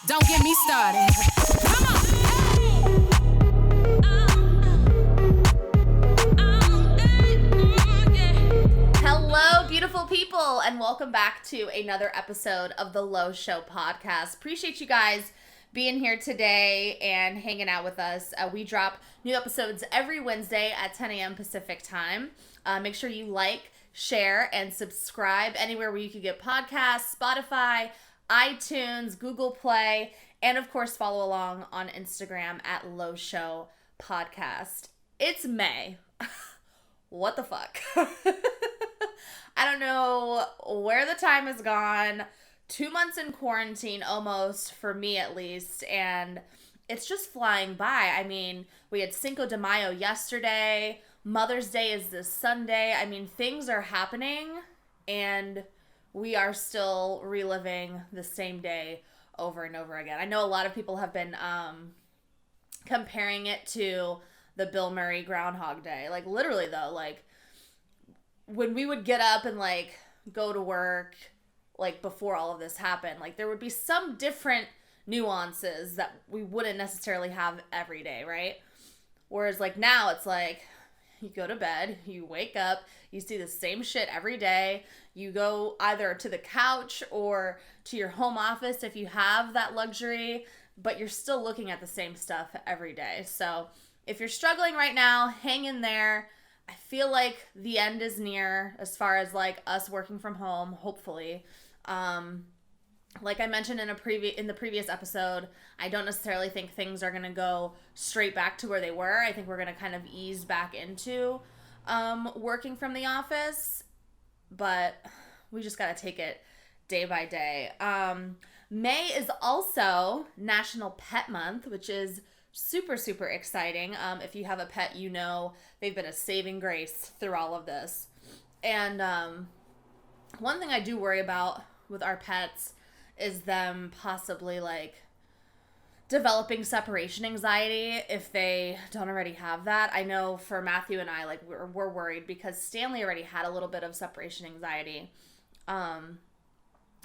Don't get me started. Come on. Hello, beautiful people, and welcome back to another episode of the Low Show podcast. Appreciate you guys being here today and hanging out with us. We drop new episodes every Wednesday at 10 a.m. Pacific time. Make sure you like, share, and subscribe anywhere where you can get podcasts, Spotify, iTunes, Google Play, and of course follow along on Instagram at Low Show Podcast. It's May. What the fuck? I don't know where the time has gone. 2 months in quarantine almost, for me at least, and it's just flying by. I mean, we had Cinco de Mayo yesterday. Mother's Day is this Sunday. I mean, things are happening, and we are still reliving the same day over and over again. I know a lot of people have been comparing it to the Bill Murray Groundhog Day. Like, literally, though, like, when we would get up and, like, go to work, like, before all of this happened, like, there would be some different nuances that we wouldn't necessarily have every day, right? Whereas, like, now it's like, you go to bed, you wake up, you see the same shit every day, you go either to the couch or to your home office if you have that luxury, but you're still looking at the same stuff every day. So if you're struggling right now, hang in there. I feel like the end is near as far as like us working from home, hopefully. Like I mentioned in the previous episode, I don't necessarily think things are going to go straight back to where they were. I think we're going to kind of ease back into working from the office, but we just got to take it day by day. May is also National Pet Month, which is super, super exciting. If you have a pet, you know they've been a saving grace through all of this. And one thing I do worry about with our pets is them possibly like developing separation anxiety if they don't already have that. I know for Matthew and I, like we're worried because Stanley already had a little bit of separation anxiety. And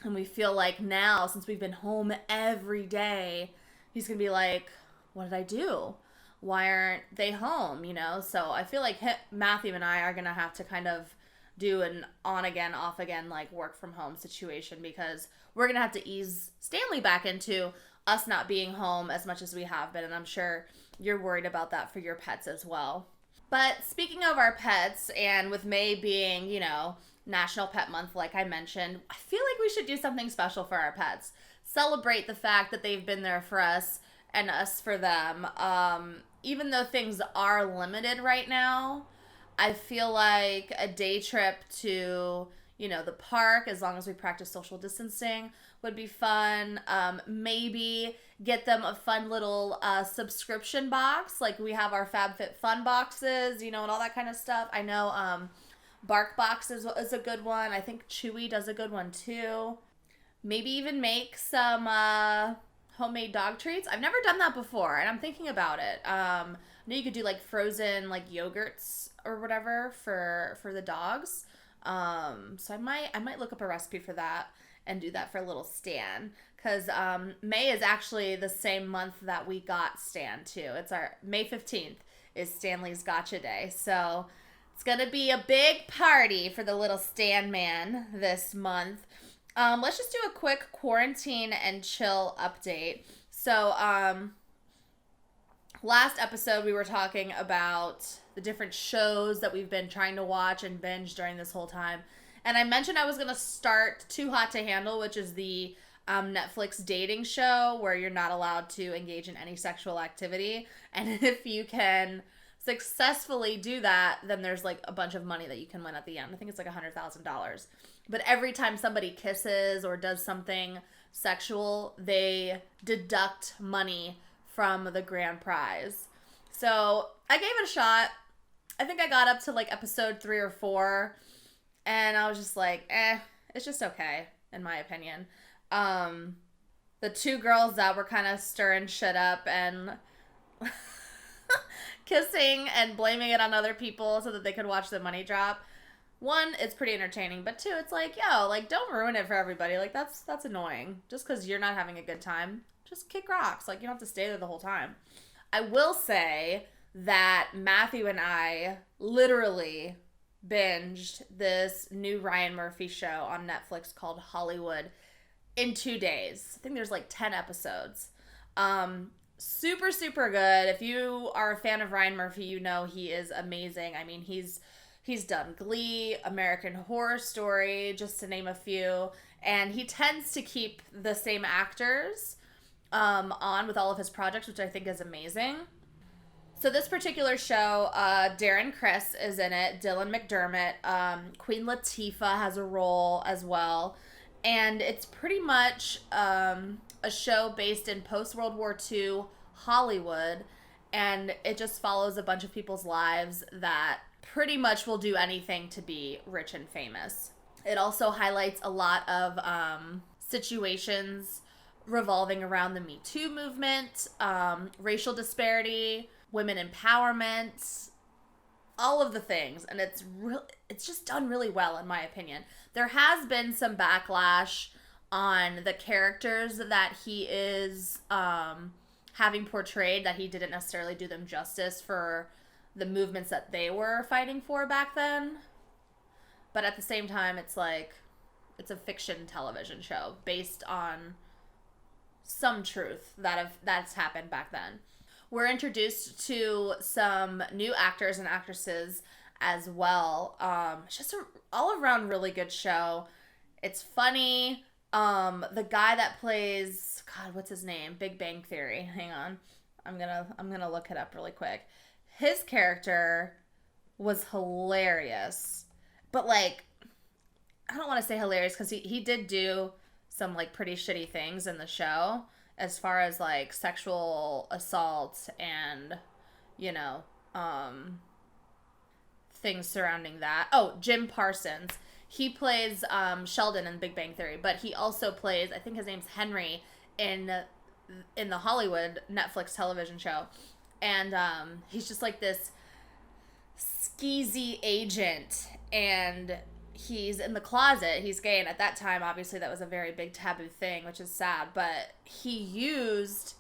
we feel like now, since we've been home every day, he's going to be like, what did I do? Why aren't they home? You know? So I feel like Matthew and I are going to have to kind of do an on again, off again, like work from home situation, because we're going to have to ease Stanley back into us not being home as much as we have been. And I'm sure you're worried about that for your pets as well. But speaking of our pets, and with May being, you know, National Pet Month, like I mentioned, I feel like we should do something special for our pets. Celebrate the fact that they've been there for us and us for them. Even though things are limited right now, I feel like a day trip to, you know, the park, as long as we practice social distancing, would be fun. Maybe get them a fun little subscription box. Like we have our FabFitFun boxes, you know, and all that kind of stuff. I know BarkBox is a good one. I think Chewy does a good one too. Maybe even make some homemade dog treats. I've never done that before, and I'm thinking about it. I know you could do like frozen like yogurts or whatever for the dogs. So I might look up a recipe for that and do that for little Stan, because May is actually the same month that we got Stan too. It's our May 15th is Stanley's Gotcha Day. So it's gonna be a big party for the little Stan man this month. Let's just do a quick quarantine and chill update. So, last episode we were talking about the different shows that we've been trying to watch and binge during this whole time. And I mentioned I was going to start Too Hot to Handle, which is the Netflix dating show where you're not allowed to engage in any sexual activity. And if you can successfully do that, then there's like a bunch of money that you can win at the end. I think it's like $100,000. But every time somebody kisses or does something sexual, they deduct money from the grand prize. So I gave it a shot. I think I got up to like episode 3 or 4, and I was just like, it's just okay, in my opinion. The two girls that were kind of stirring shit up and kissing and blaming it on other people so that they could watch the money drop, one, it's pretty entertaining, but two, it's like, yo, like, don't ruin it for everybody. Like, that's annoying. Just because you're not having a good time, just kick rocks. Like, you don't have to stay there the whole time. I will say that Matthew and I literally binged this new Ryan Murphy show on Netflix called Hollywood in 2 days. I think there's like 10 episodes. Super, super good. If you are a fan of Ryan Murphy, you know he is amazing. I mean, he's done Glee, American Horror Story, just to name a few. And he tends to keep the same actors on with all of his projects, which I think is amazing. So this particular show, Darren Criss is in it, Dylan McDermott, Queen Latifah has a role as well, and it's pretty much a show based in post-World War II Hollywood, and it just follows a bunch of people's lives that pretty much will do anything to be rich and famous. It also highlights a lot of situations revolving around the Me Too movement, racial disparity, women empowerment, all of the things, and it's just done really well in my opinion. There has been some backlash on the characters that he is having portrayed, that he didn't necessarily do them justice for the movements that they were fighting for back then. But at the same time, it's like, it's a fiction television show based on some truth that's happened back then. We're introduced to some new actors and actresses as well. It's just an all-around really good show. It's funny. The guy that plays, God, what's his name? Big Bang Theory. Hang on. I'm gonna look it up really quick. His character was hilarious. But, like, I don't want to say hilarious because he did do some, like, pretty shitty things in the show, as far as, like, sexual assault and, you know, things surrounding that. Oh, Jim Parsons. He plays Sheldon in Big Bang Theory, but he also plays, I think his name's Henry, in the Hollywood Netflix television show. And he's just like this skeezy agent, and he's in the closet. He's gay, and at that time, obviously, that was a very big taboo thing, which is sad. But he used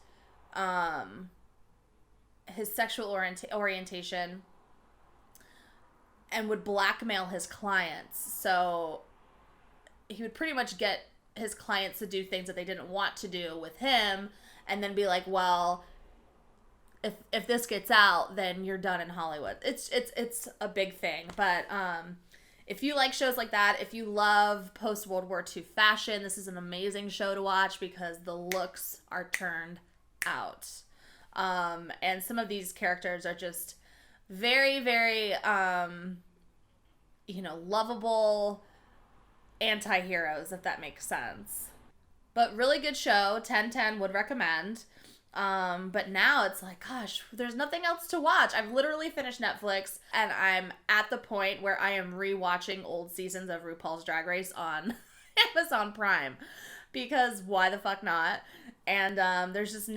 his sexual orientation and would blackmail his clients. So he would pretty much get his clients to do things that they didn't want to do with him, and then be like, well, if this gets out, then you're done in Hollywood. It's a big thing. But if you like shows like that, if you love post-World War II fashion, this is an amazing show to watch because the looks are turned out. And some of these characters are just very, very, lovable anti-heroes, if that makes sense. But really good show, 10/10, would recommend. But now it's like, gosh, there's nothing else to watch. I've literally finished Netflix, and I'm at the point where I am rewatching old seasons of RuPaul's Drag Race on Amazon Prime, because why the fuck not? And there's just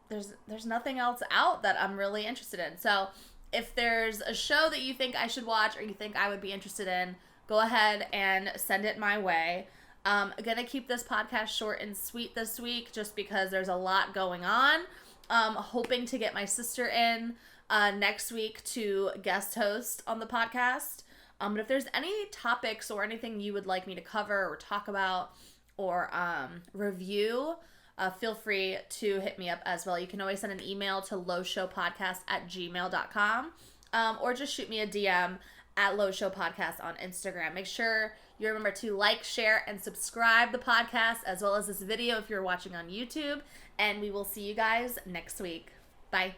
there's nothing else out that I'm really interested in. So if there's a show that you think I should watch, or you think I would be interested in, go ahead and send it my way. I'm going to keep this podcast short and sweet this week just because there's a lot going on. Hoping to get my sister in next week to guest host on the podcast. But if there's any topics or anything you would like me to cover or talk about or review, feel free to hit me up as well. You can always send an email to lowshowpodcast@gmail.com, or just shoot me a DM at lowshowpodcast on Instagram. Make sure you remember to like, share, and subscribe the podcast, as well as this video if you're watching on YouTube. And we will see you guys next week. Bye.